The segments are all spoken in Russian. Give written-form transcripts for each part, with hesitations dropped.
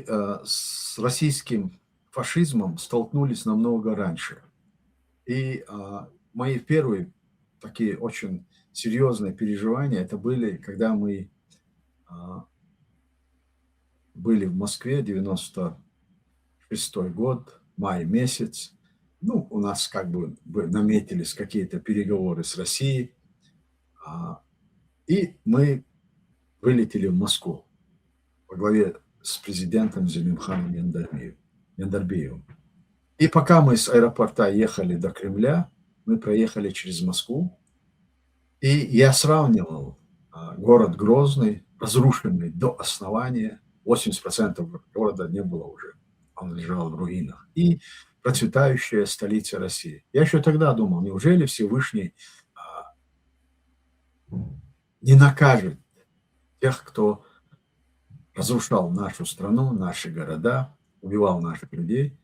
мы с российским фашизмом столкнулись намного раньше. И мои первые такие очень серьезные переживания, это были, когда мы а, были в Москве, 96-й год, май месяц. Ну, у нас как бы наметились какие-то переговоры с Россией, а, и мы вылетели в Москву во главе с президентом Зелимханом Яндарбиевым. И пока мы с аэропорта ехали до Кремля, мы проехали через Москву, и я сравнивал город Грозный, разрушенный до основания, 80% города не было уже, он лежал в руинах, и процветающая столица России. Я еще тогда думал, неужели Всевышний не накажет тех, кто разрушал нашу страну, наши города, убивал наших людей.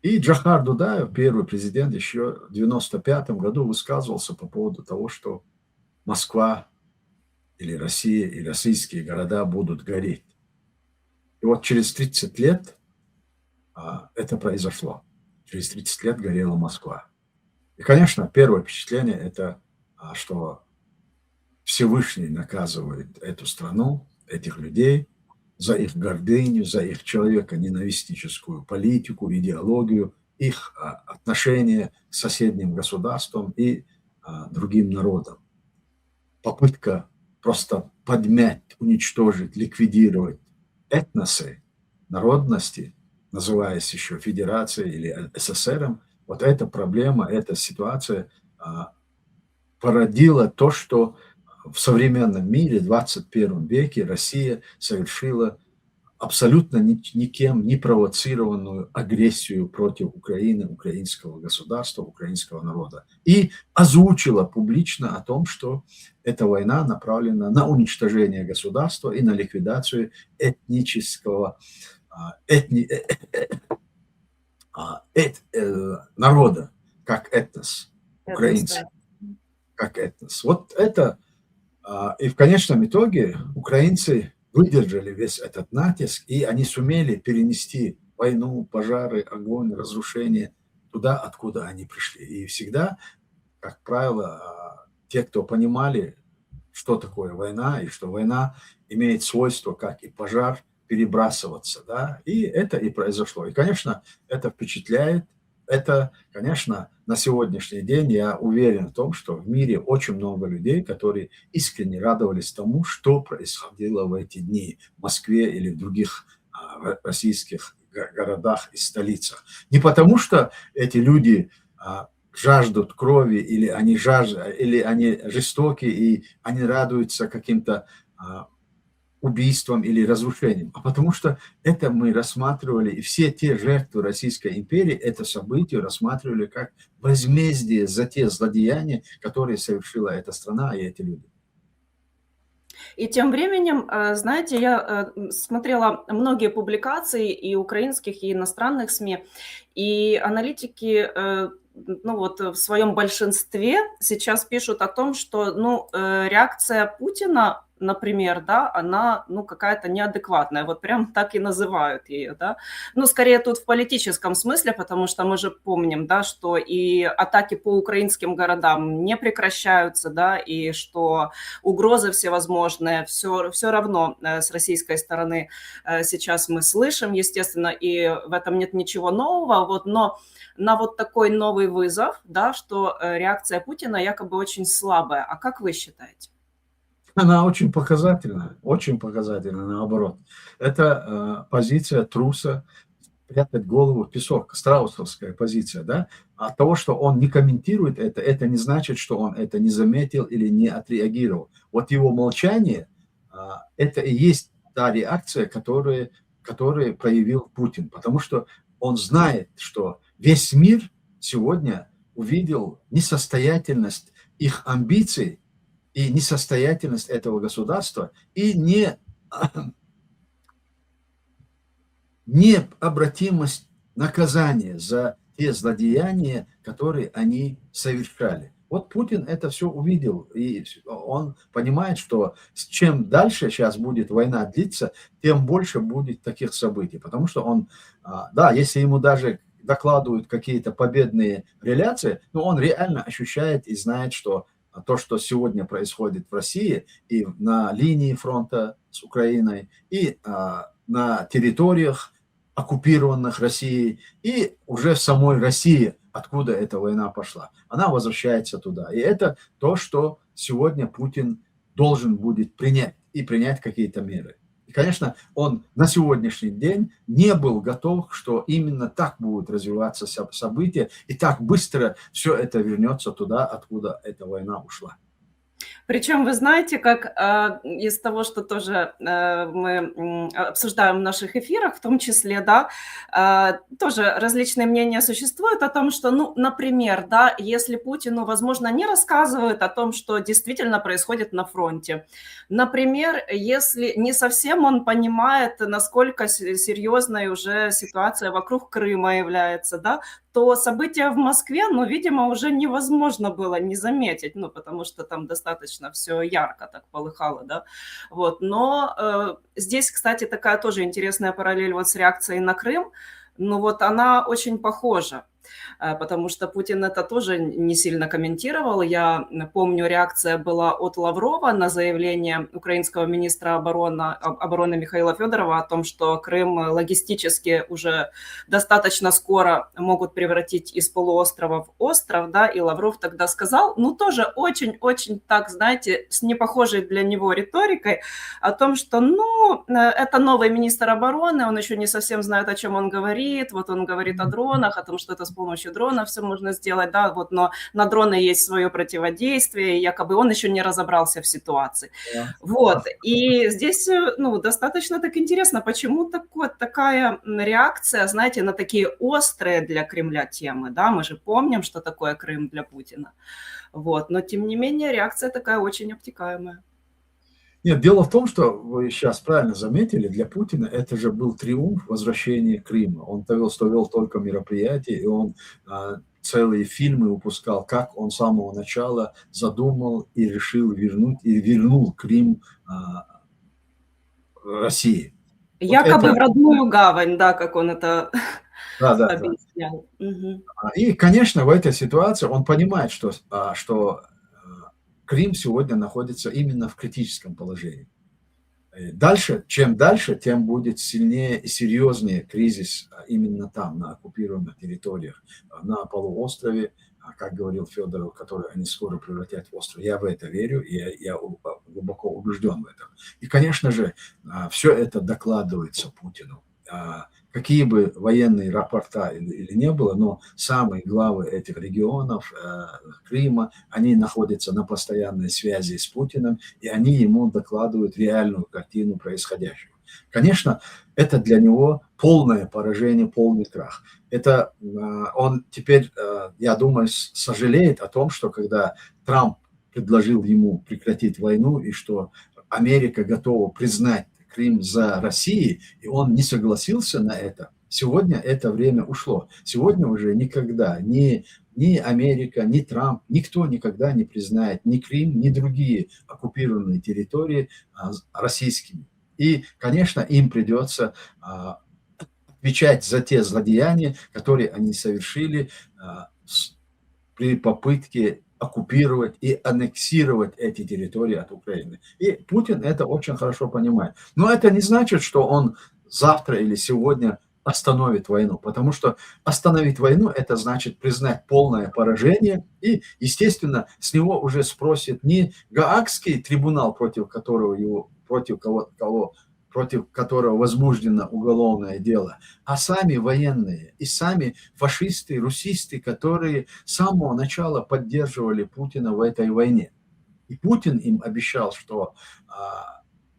И Джохар Дудаев, первый президент, еще в 1995 году высказывался по поводу того, что Москва или Россия и российские города будут гореть. И вот через 30 лет это произошло. Через 30 лет горела Москва. И, конечно, первое впечатление – это что Всевышний наказывает эту страну, этих людей за их гордыню, за их человеконенавистническую политику, идеологию, их отношение к соседним государствам и другим народам. Попытка просто подмять, уничтожить, ликвидировать этносы, народности, называясь еще Федерацией или СССРом, вот эта проблема, эта ситуация породила то, что в современном мире, в 21 веке Россия совершила абсолютно никем не провоцированную агрессию против Украины, украинского государства, украинского народа. И озвучила публично о том, что эта война направлена на уничтожение государства и на ликвидацию этнического народа, как этнос, украинцев, как этнос. Вот это, и в конечном итоге украинцы выдержали весь этот натиск, и они сумели перенести войну, пожары, огонь, разрушение туда, откуда они пришли. И всегда, как правило, те, кто понимали, что такое война, и что война имеет свойство, как и пожар, перебрасываться, да, и это и произошло. И, конечно, это впечатляет. Это, конечно, на сегодняшний день я уверен в том, что в мире очень много людей, которые искренне радовались тому, что происходило в эти дни в Москве или в других российских городах и столицах. Не потому, что эти люди жаждут крови, или они жестоки, и они радуются каким-то убийством или разрушением, а потому что это мы рассматривали, и все те жертвы Российской империи это событие рассматривали как возмездие за те злодеяния, которые совершила эта страна и эти люди. И тем временем, знаете, я смотрела многие публикации и украинских, и иностранных СМИ, и аналитики, ну вот в своем большинстве сейчас пишут о том, что, ну, реакция Путина, например, да, она, ну, какая-то неадекватная, вот прям так и называют ее, да. Ну, скорее тут в политическом смысле, потому что мы же помним, да, что и атаки по украинским городам не прекращаются, да, и что угрозы всевозможные, все равно с российской стороны сейчас мы слышим, естественно, и в этом нет ничего нового, вот, но на вот такой новый вызов, да, что реакция Путина якобы очень слабая. А как вы считаете? Она очень показательна, наоборот. Это позиция труса, прятать голову в песок, страусовская позиция, да? От того, что он не комментирует это не значит, что он это не заметил или не отреагировал. Вот его молчание, это и есть та реакция, которую проявил Путин, потому что он знает, что весь мир сегодня увидел несостоятельность их амбиций и несостоятельность этого государства, и необратимость наказания за те злодеяния, которые они совершали. Вот Путин это все увидел, и он понимает, что чем дальше сейчас будет война длиться, тем больше будет таких событий. Потому что он, да, если ему даже докладывают какие-то победные реляции, но он реально ощущает и знает, что то, что сегодня происходит в России и на линии фронта с Украиной, и на территориях, оккупированных Россией, и уже в самой России, откуда эта война пошла. Она возвращается туда. И это то, что сегодня Путин должен будет принять, и принять какие-то меры. И, конечно, он на сегодняшний день не был готов, что именно так будут развиваться события, и так быстро все это вернется туда, откуда эта война ушла. Причем, вы знаете, как из того, что тоже мы обсуждаем в наших эфирах, в том числе, да, тоже различные мнения существуют о том, что, ну, например, да, если Путину, возможно, не рассказывают о том, что действительно происходит на фронте. Например, если не совсем он понимает, насколько серьезной уже ситуация вокруг Крыма является, да, то события в Москве, ну, видимо, уже невозможно было не заметить, ну, потому что там достаточно все ярко так полыхало, да, вот. Но здесь, кстати, такая тоже интересная параллель вот с реакцией на Крым, ну, вот она очень похожа, потому что Путин это тоже не сильно комментировал. Я помню, реакция была от Лаврова на заявление украинского министра обороны Михаила Федорова о том, что Крым логистически уже достаточно скоро могут превратить из полуострова в остров, да, и Лавров тогда сказал, ну, тоже очень-очень так, знаете, с непохожей для него риторикой о том, что, ну, это новый министр обороны, он еще не совсем знает, о чем он говорит, вот он говорит о дронах, о том, что это с помощью дронов все можно сделать, да, вот, но на дроны есть свое противодействие, якобы он еще не разобрался в ситуации. Да. Вот, и здесь, ну, достаточно так интересно, почему такая реакция, знаете, на такие острые для Кремля темы, да, мы же помним, что такое Крым для Путина, вот, но тем не менее реакция такая очень обтекаемая. Нет, дело в том, что вы сейчас правильно заметили, для Путина это же был триумф возвращения Крыма. Он вел только мероприятия, и он целые фильмы выпускал, как он с самого начала задумал и решил вернуть, и вернул Крым России. Якобы вот это... в родную гавань, да, как он это объяснял. Да. Угу. И, конечно, в этой ситуации он понимает, что Крым сегодня находится именно в критическом положении. Чем дальше, тем будет сильнее и серьезнее кризис именно там, на оккупированных территориях, на полуострове, как говорил Федоров, который они скоро превратят в остров. Я в это верю, и я глубоко убежден в этом. И, конечно же, все это докладывается Путину. Какие бы военные рапорта или не было, но самые главы этих регионов, Крыма, они находятся на постоянной связи с Путиным, и они ему докладывают реальную картину происходящего. Конечно, это для него полное поражение, полный крах. Это он теперь, я думаю, сожалеет о том, что когда Трамп предложил ему прекратить войну, и что Америка готова признать Крым за Россией, и он не согласился на это, сегодня это время ушло. Сегодня уже никогда ни Америка, ни Трамп, никто никогда не признает ни Крым, ни другие оккупированные территории российскими. И, конечно, им придется отвечать за те злодеяния, которые они совершили при попытке оккупировать и аннексировать эти территории от Украины. И Путин это очень хорошо понимает. Но это не значит, что он завтра или сегодня остановит войну, потому что остановить войну – это значит признать полное поражение, и, естественно, с него уже спросит не Гаагский трибунал, против которого возбуждено уголовное дело, а сами военные и сами фашисты, русисты, которые с самого начала поддерживали Путина в этой войне. И Путин им обещал, что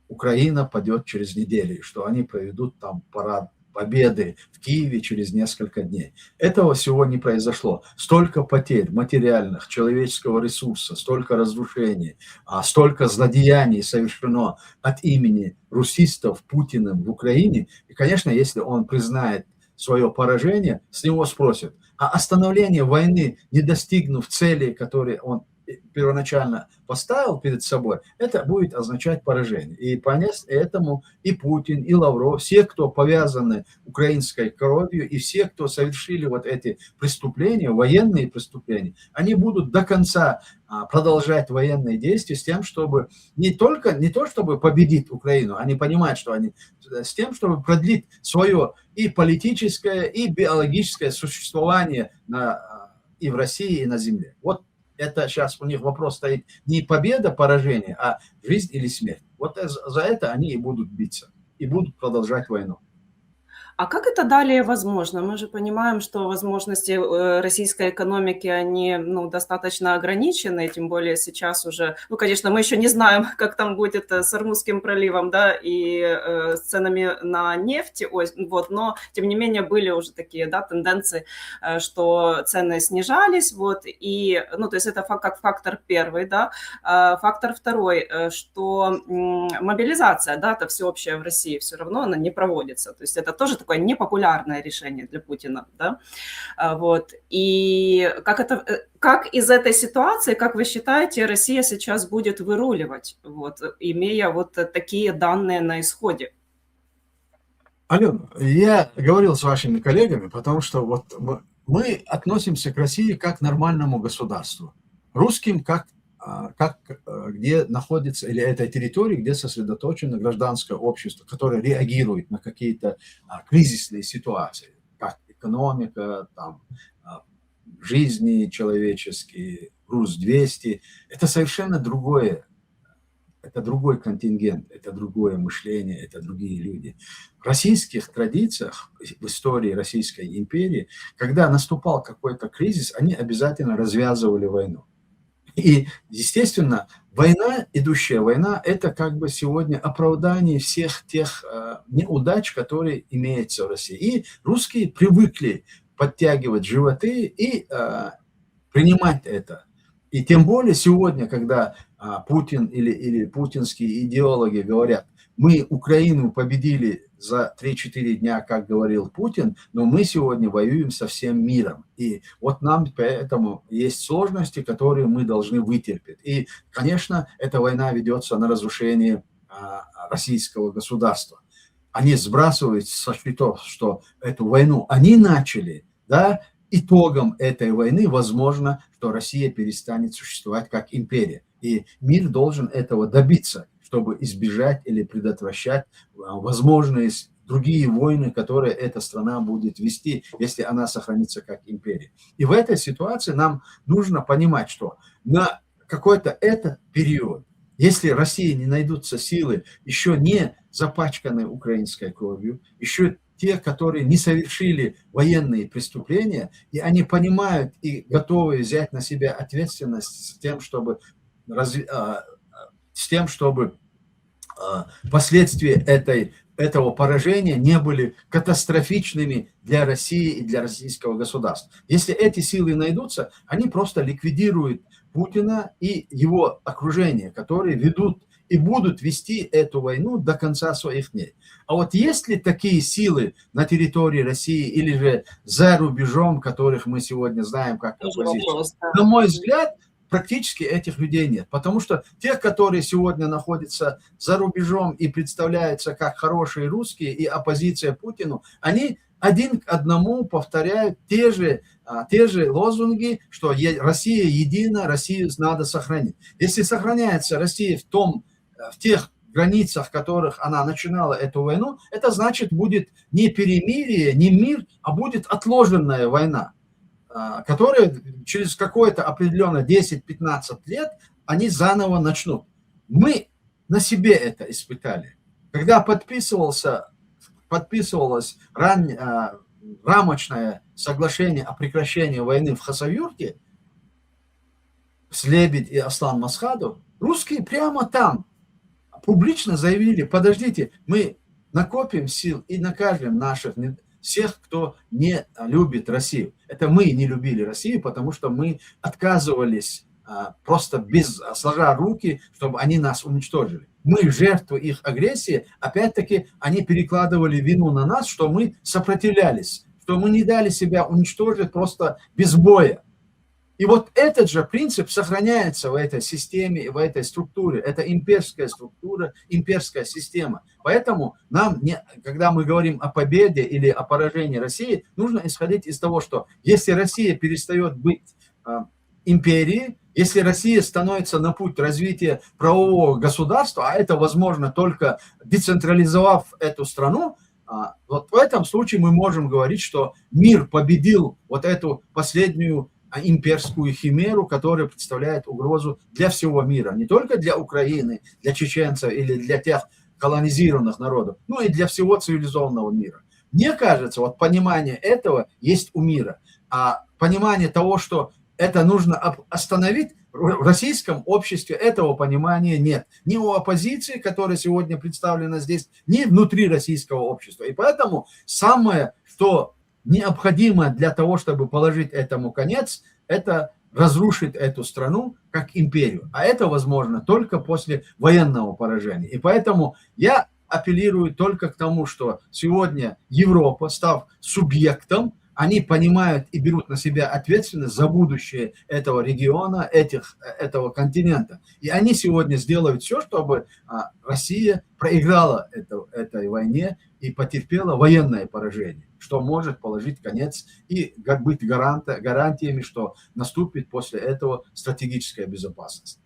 Украина падет через неделю, что они проведут там парад победы в Киеве через несколько дней. Этого всего не произошло. Столько потерь материальных, человеческого ресурса, столько разрушений, столько злодеяний совершено от имени русистов Путиным в Украине. И, конечно, если он признает свое поражение, с него спросят, А остановление войны, не достигнув цели, которые он первоначально поставил перед собой, это будет означать поражение. И поэтому и Путин, и Лавров, все, кто повязаны украинской кровью, и все, кто совершили вот эти преступления, военные преступления, они будут до конца продолжать военные действия с тем, чтобы не то, чтобы победить Украину, они понимают, что они с тем, чтобы продлить свое и политическое, и биологическое существование и в России, и на земле. Вот это сейчас у них вопрос стоит не победа, поражение, а жизнь или смерть. Вот за это они и будут биться, и будут продолжать войну. А как это далее возможно? Мы же понимаем, что возможности российской экономики, они достаточно ограничены, тем более сейчас уже, конечно, мы еще не знаем, как там будет с Ормузским проливом, да, и с ценами на нефть, вот, но тем не менее были уже такие, да, тенденции, что цены снижались, вот, и, то есть это как фактор первый, да, фактор второй, что мобилизация, да, это всеобщая в России все равно, она не проводится, то есть это тоже такое непопулярное решение для Путина, да, вот, и как из этой ситуации, как вы считаете, Россия сейчас будет выруливать, вот, имея вот такие данные на исходе? Алена, я говорил с вашими коллегами, потому что вот мы относимся к России как к нормальному государству, русским где находится, или этой территории, где сосредоточено гражданское общество, которое реагирует на какие-то кризисные ситуации, как экономика, там, жизни человеческие, груз-200. Это совершенно другое. Это другой контингент, это другое мышление, это другие люди. В российских традициях, в истории Российской империи, когда наступал какой-то кризис, они обязательно развязывали войну. И, естественно, идущая война, это как бы сегодня оправдание всех тех неудач, которые имеются в России. И русские привыкли подтягивать животы и принимать это. И тем более сегодня, когда Путин или путинские идеологи говорят, мы Украину победили за 3-4 дня, как говорил Путин, но мы сегодня воюем со всем миром. И вот нам поэтому есть сложности, которые мы должны вытерпеть. И, конечно, эта война ведется на разрушение российского государства. Они сбрасывают со счетов, что эту войну они начали, да, итогом этой войны, возможно, что Россия перестанет существовать как империя. И мир должен этого добиться, чтобы избежать или предотвращать возможные другие войны, которые эта страна будет вести, если она сохранится как империя. И в этой ситуации нам нужно понимать, что на какой-то этот период, если России не найдутся силы, еще не запачканные украинской кровью, еще те, которые не совершили военные преступления, и они понимают и готовы взять на себя ответственность с тем, чтобы последствия этого поражения не были катастрофичными для России и для российского государства. Если эти силы найдутся, они просто ликвидируют Путина и его окружение, которые ведут и будут вести эту войну до конца своих дней. А вот есть ли такие силы на территории России или же за рубежом, которых мы сегодня знаем как оппозицию? На мой взгляд, практически этих людей нет. Потому что те, которые сегодня находятся за рубежом и представляются как хорошие русские и оппозиция Путину, они один к одному повторяют те же лозунги, что Россия едина, Россию надо сохранить. Если сохраняется Россия в тех границах, в которых она начинала эту войну, это значит будет не перемирие, не мир, а будет отложенная война, которая через какое-то определенное 10-15 лет они заново начнут. Мы на себе это испытали. Когда подписывалось рамочное соглашение о прекращении войны в Хасавюрте с Лебедь и Аслан Масхадов, русские прямо там публично заявили: подождите, мы накопим сил и накажем всех, кто не любит Россию. Это мы не любили Россию, потому что мы отказывались просто сложа руки, чтобы они нас уничтожили. Мы жертвы их агрессии, опять-таки они перекладывали вину на нас, что мы сопротивлялись, что мы не дали себя уничтожить просто без боя. И вот этот же принцип сохраняется в этой системе, в этой структуре. Это имперская структура, имперская система. Поэтому нам, когда мы говорим о победе или о поражении России, нужно исходить из того, что если Россия перестает быть империей, если Россия становится на путь развития правового государства, а это возможно только децентрализовав эту страну, вот в этом случае мы можем говорить, что мир победил вот эту последнюю имперскую химеру, которая представляет угрозу для всего мира, не только для Украины, для чеченцев или для тех колонизированных народов, но и для всего цивилизованного мира. Мне кажется, вот понимание этого есть у мира, а понимание того, что это нужно остановить, в российском обществе этого понимания нет. Ни у оппозиции, которая сегодня представлена здесь, ни внутри российского общества. И поэтому самое, что необходимо для того, чтобы положить этому конец, это разрушить эту страну как империю. А это возможно только после военного поражения. И поэтому я апеллирую только к тому, что сегодня Европа, став субъектом, они понимают и берут на себя ответственность за будущее этого региона, этого континента. И они сегодня сделают все, чтобы Россия проиграла этой войне и потерпела военное поражение, что может положить конец и быть гарантиями, что наступит после этого стратегическая безопасность.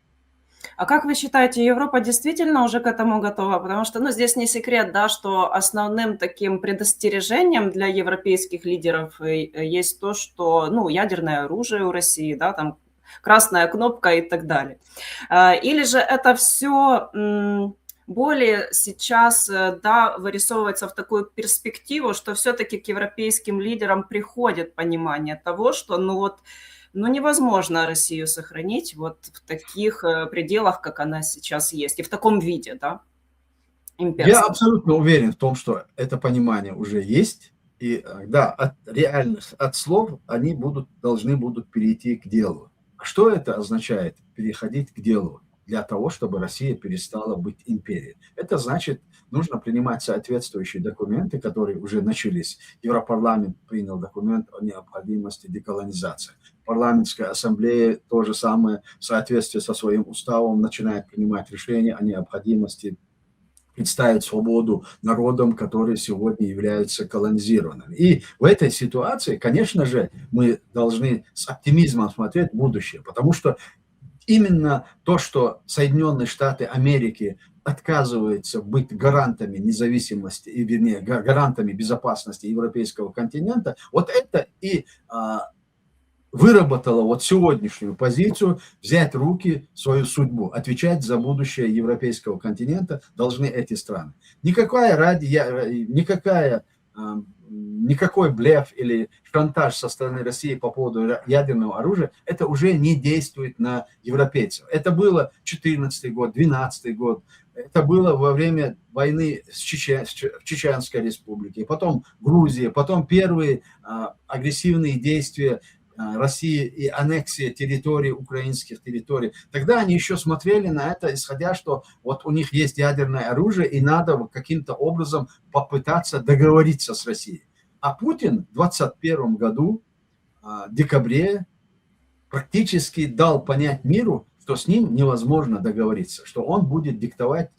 А как вы считаете, Европа действительно уже к этому готова? Потому что, ну, здесь не секрет, да, что основным таким предостережением для европейских лидеров есть то, что, ну, ядерное оружие у России, да, там красная кнопка и так далее. Или же это все более сейчас, да, вырисовывается в такую перспективу, что все-таки к европейским лидерам приходит понимание того, что, ну вот, ну, невозможно Россию сохранить вот в таких пределах, как она сейчас есть, и в таком виде, да, Я абсолютно уверен в том, что это понимание уже есть, и да, от реальных, от слов они должны будут перейти к делу. А что это означает, переходить к делу? Для того, чтобы Россия перестала быть империей. Это значит, нужно принимать соответствующие документы, которые уже начались. Европарламент принял документ о необходимости деколонизации. Парламентская ассамблея то же самое в соответствии со своим уставом начинает принимать решения о необходимости представить свободу народам, которые сегодня являются колонизированными. И в этой ситуации, конечно же, мы должны с оптимизмом смотреть в будущее, потому что именно то, что Соединенные Штаты Америки отказываются быть гарантами независимости, и, вернее, гарантами безопасности европейского континента, вот это и выработало вот сегодняшнюю позицию взять в руки свою судьбу, отвечать за будущее европейского континента должны эти страны. Никакой блеф или шантаж со стороны России по поводу ядерного оружия, это уже не действует на европейцев. Это было 2014 год, 2012 год, это было во время войны в Чеченской республике, потом Грузия, потом первые агрессивные действия России и аннексия территорий, украинских территорий. Тогда они еще смотрели на это, исходя, что вот у них есть ядерное оружие, и надо каким-то образом попытаться договориться с Россией. А Путин в 2021 году, в декабре, практически дал понять миру, что с ним невозможно договориться, что он будет диктовать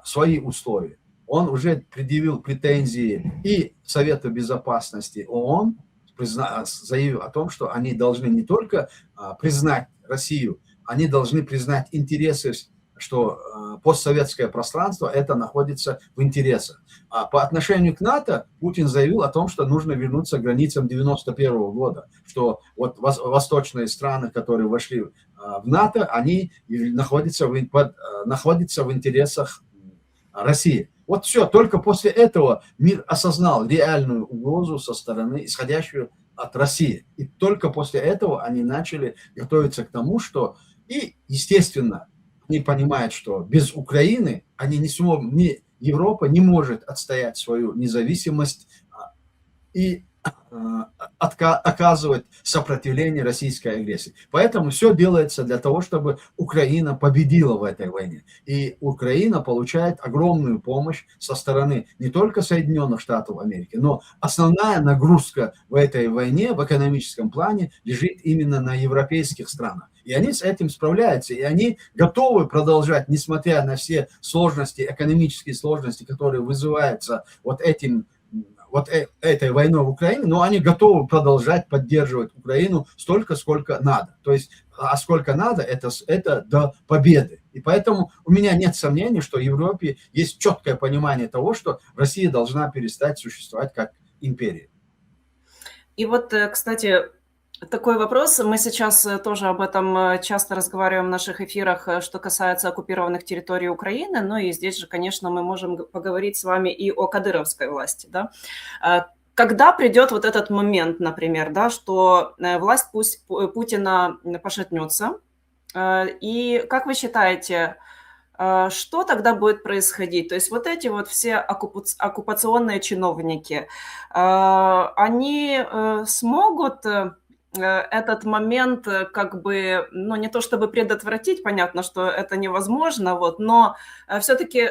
свои условия. Он уже предъявил претензии и Совету Безопасности ООН, заявив о том, что они должны не только признать Россию, они должны признать интересы, что постсоветское пространство это находится в интересах. А по отношению к НАТО Путин заявил о том, что нужно вернуться к границам 1991 года, что вот восточные страны, которые вошли в НАТО, они находятся в интересах России. Вот все, только после этого мир осознал реальную угрозу со стороны, исходящую от России. И только после этого они начали готовиться к тому, что, и, естественно, они понимают, что без Украины они не смогут, Европа не может отстоять свою независимость. И оказывать сопротивление российской агрессии. Поэтому все делается для того, чтобы Украина победила в этой войне. И Украина получает огромную помощь со стороны не только Соединенных Штатов Америки, но основная нагрузка в этой войне в экономическом плане лежит именно на европейских странах. И они с этим справляются, и они готовы продолжать, несмотря на все сложности, экономические сложности, которые вызываются этой войной в Украине, но они готовы продолжать поддерживать Украину столько, сколько надо. То есть, сколько надо, это до победы. И поэтому у меня нет сомнений, что в Европе есть четкое понимание того, что Россия должна перестать существовать как империя. И вот, кстати, такой вопрос. Мы сейчас тоже об этом часто разговариваем в наших эфирах, что касается оккупированных территорий Украины. Ну и здесь же, конечно, мы можем поговорить с вами и о кадыровской власти. Да? Когда придет вот этот момент, например, да, что власть Путина пошатнется, и как вы считаете, что тогда будет происходить? То есть вот эти вот все оккупационные чиновники, они смогут этот момент как бы, ну, не то чтобы предотвратить, понятно, что это невозможно, вот, но все-таки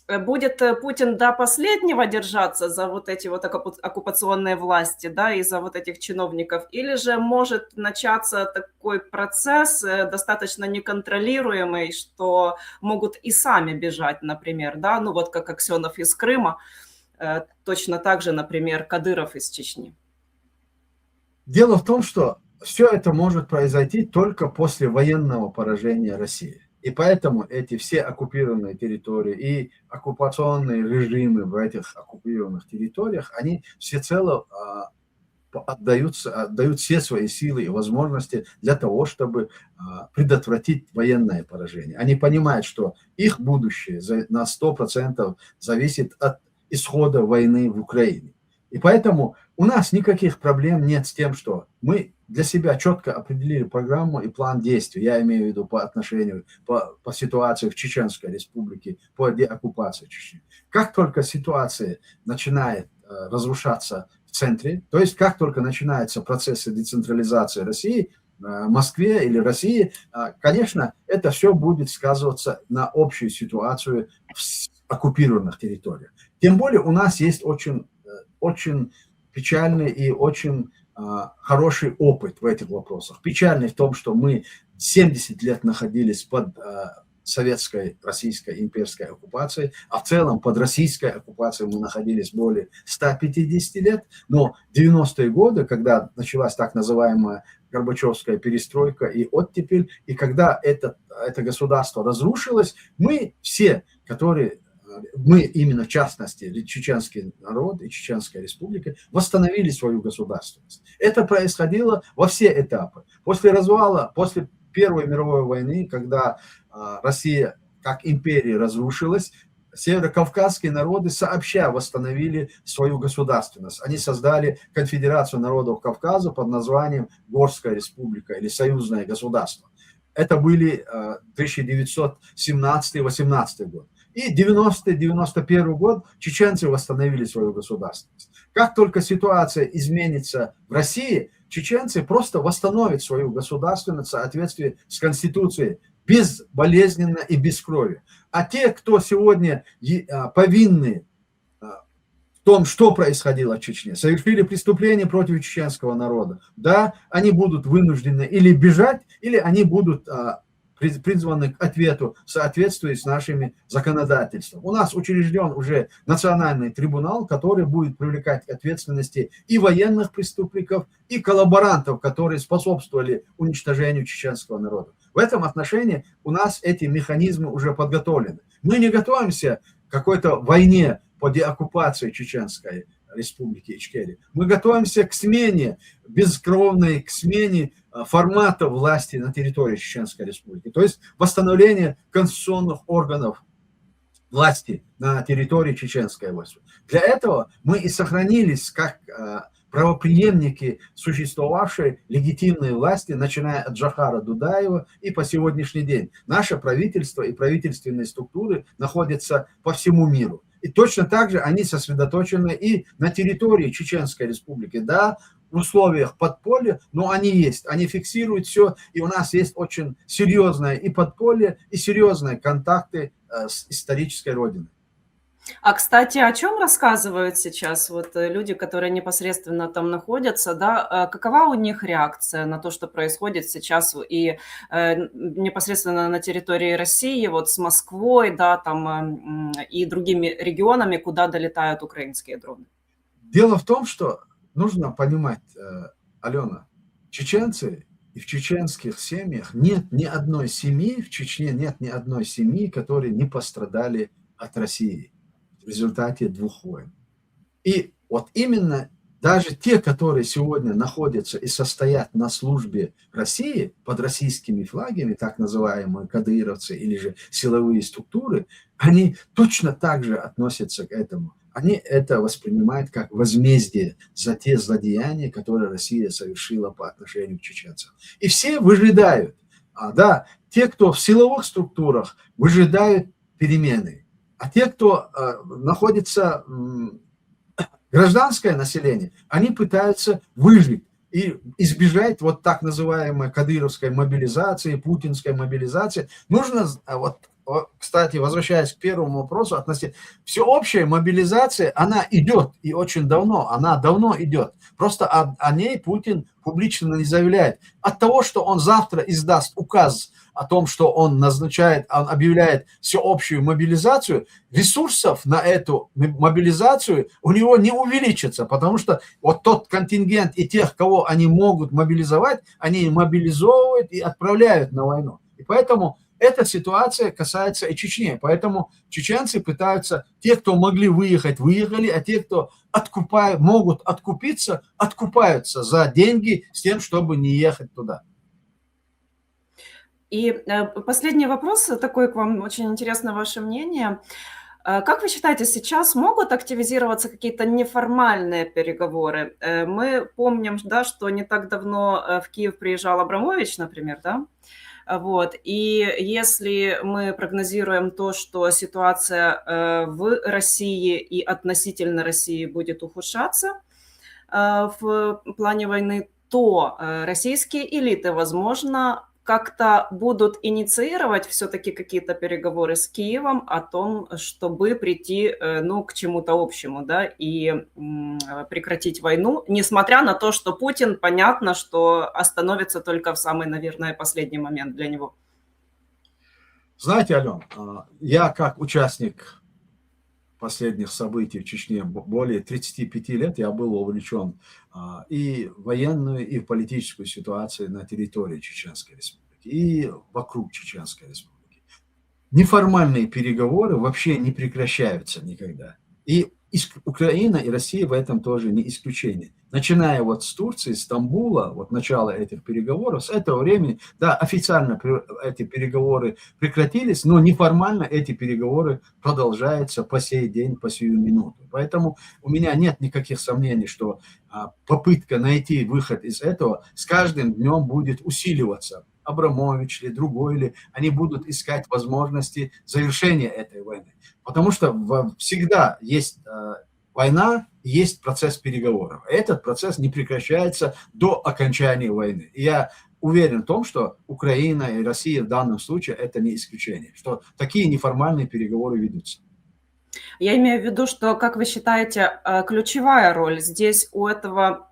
будет Путин до последнего держаться за вот эти вот оккупационные власти, да, и за вот этих чиновников, или же может начаться такой процесс достаточно неконтролируемый, что могут и сами бежать, например, да, ну вот как Аксенов из Крыма, точно так же, например, Кадыров из Чечни. Дело в том, что все это может произойти только после военного поражения России. И поэтому эти все оккупированные территории и оккупационные режимы в этих оккупированных территориях, они всецело отдают все свои силы и возможности для того, чтобы предотвратить военное поражение. Они понимают, что их будущее на 100% зависит от исхода войны в Украине. И поэтому у нас никаких проблем нет с тем, что мы для себя четко определили программу и план действий. Я имею в виду по отношению, по ситуации в Чеченской Республике, по деоккупации Чечни. Как только ситуация начинает разрушаться в центре, то есть как только начинаются процессы децентрализации России, в Москве или России, конечно, это все будет сказываться на общую ситуацию в оккупированных территориях. Тем более у нас есть очень печальный и очень хороший опыт в этих вопросах. Печальный в том, что мы 70 лет находились под советской, российской имперской оккупацией, а в целом под российской оккупацией мы находились более 150 лет, но 90-е годы, когда началась так называемая Горбачевская перестройка и оттепель, и когда это государство разрушилось, мы все, мы именно в частности, чеченский народ и Чеченская республика восстановили свою государственность. Это происходило во все этапы. После развала, после Первой мировой войны, когда Россия как империя разрушилась, северокавказские народы сообща восстановили свою государственность. Они создали конфедерацию народов Кавказа под названием Горская республика или Союзное государство. Это были 1917-18 год. И 90-91 год чеченцы восстановили свою государственность. Как только ситуация изменится в России, чеченцы просто восстановят свою государственность в соответствии с Конституцией, безболезненно и без крови. А те, кто сегодня повинны в том, что происходило в Чечне, совершили преступления против чеченского народа, да, они будут вынуждены или бежать, или они будут призваны к ответу в соответствии с нашими законодательством. У нас учрежден уже национальный трибунал, который будет привлекать к ответственности и военных преступников, и коллаборантов, которые способствовали уничтожению чеченского народа. В этом отношении у нас эти механизмы уже подготовлены. Мы не готовимся к какой-то войне по деоккупации Чеченской Республики Ичкерия. Мы готовимся к смене, бескровной, к смене формата власти на территории Чеченской Республики. То есть восстановление конституционных органов власти на территории Чеченской власти. Для этого мы и сохранились как правопреемники существовавшей легитимной власти, начиная от Джохара Дудаева и по сегодняшний день. Наше правительство и правительственные структуры находятся по всему миру. И точно так же они сосредоточены и на территории Чеченской Республики, да, в условиях подполья, но они есть, они фиксируют все, и у нас есть очень серьезное и подполье, и серьезные контакты с исторической родиной. А, кстати, о чем рассказывают сейчас вот люди, которые непосредственно там находятся, да? Какова у них реакция на то, что происходит сейчас и непосредственно на территории России, вот с Москвой, да, там и другими регионами, куда долетают украинские дроны? Дело в том, что нужно понимать, Алена, чеченцы и в чеченских семьях нет ни одной семьи, в Чечне нет ни одной семьи, которые не пострадали от России в результате 2 войн. И вот именно даже те, которые сегодня находятся и состоят на службе России под российскими флагами, так называемые кадыровцы или же силовые структуры, они точно так же относятся к этому. Они это воспринимают как возмездие за те злодеяния, которые Россия совершила по отношению к чеченцам. И все выжидают. Да, те, кто в силовых структурах, выжидают перемены. А те, кто находится гражданское население, они пытаются выжить и избежать вот так называемой кадыровской мобилизации, путинской мобилизации. Нужно, кстати, возвращаясь к первому вопросу, всеобщая мобилизация, она идет, и очень давно, она давно идет. Просто о ней Путин публично не заявляет. От того, что он завтра издаст указ о том, что он объявляет всеобщую мобилизацию, ресурсов на эту мобилизацию у него не увеличится, потому что вот тот контингент и тех, кого они могут мобилизовать, они мобилизовывают и отправляют на войну. И поэтому эта ситуация касается и Чечни. Поэтому чеченцы пытаются, те, кто могли выехать, выехали, а те, кто могут откупиться, откупаются за деньги с тем, чтобы не ехать туда. И последний вопрос такой к вам, очень интересно ваше мнение. Как вы считаете, сейчас могут активизироваться какие-то неформальные переговоры? Мы помним, да, что не так давно в Киев приезжал Абрамович, например, да? Вот. И если мы прогнозируем то, что ситуация в России и относительно России будет ухудшаться в плане войны, то российские элиты, возможно, как-то будут инициировать все-таки какие-то переговоры с Киевом о том, чтобы прийти, к чему-то общему, да, и прекратить войну, несмотря на то, что Путин, понятно, что остановится только в самый, наверное, последний момент для него. Знаете, Ален, я как участник последних событий в Чечне более 35 лет я был увлечен и в военную, и в политическую ситуацию на территории Чеченской Республики, и вокруг Чеченской Республики. Неформальные переговоры вообще не прекращаются никогда. И Украина и Россия в этом тоже не исключение. Начиная вот с Турции, Стамбула, вот начало этих переговоров, с этого времени, да, официально эти переговоры прекратились, но неформально эти переговоры продолжаются по сей день, по сию минуту. Поэтому у меня нет никаких сомнений, что попытка найти выход из этого с каждым днем будет усиливаться. Абрамович или другой, или они будут искать возможности завершения этой войны. Потому что всегда есть война, есть процесс переговоров. Этот процесс не прекращается до окончания войны. И я уверен в том, что Украина и Россия в данном случае это не исключение, что такие неформальные переговоры ведутся. Я имею в виду, что, как вы считаете, ключевая роль здесь у этого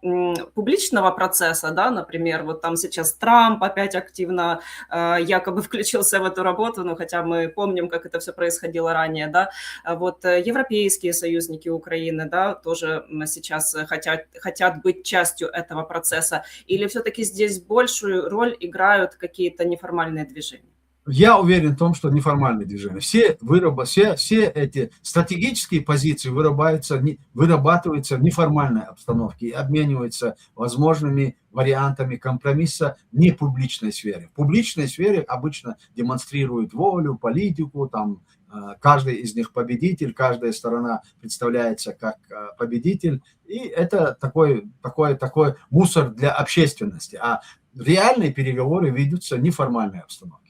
публичного процесса, да, например, вот там сейчас Трамп опять активно якобы включился в эту работу, ну, хотя мы помним, как это все происходило ранее, да, вот европейские союзники Украины, да, тоже сейчас хотят быть частью этого процесса, или все-таки здесь большую роль играют какие-то неформальные движения? Я уверен в том, что неформальные движения. Все эти стратегические позиции вырабатываются в неформальной обстановке и обмениваются возможными вариантами компромисса в непубличной сфере. В публичной сфере обычно демонстрируют волю, политику, там каждый из них победитель, каждая сторона представляется как победитель. И это такой мусор для общественности. А реальные переговоры ведутся в неформальной обстановке.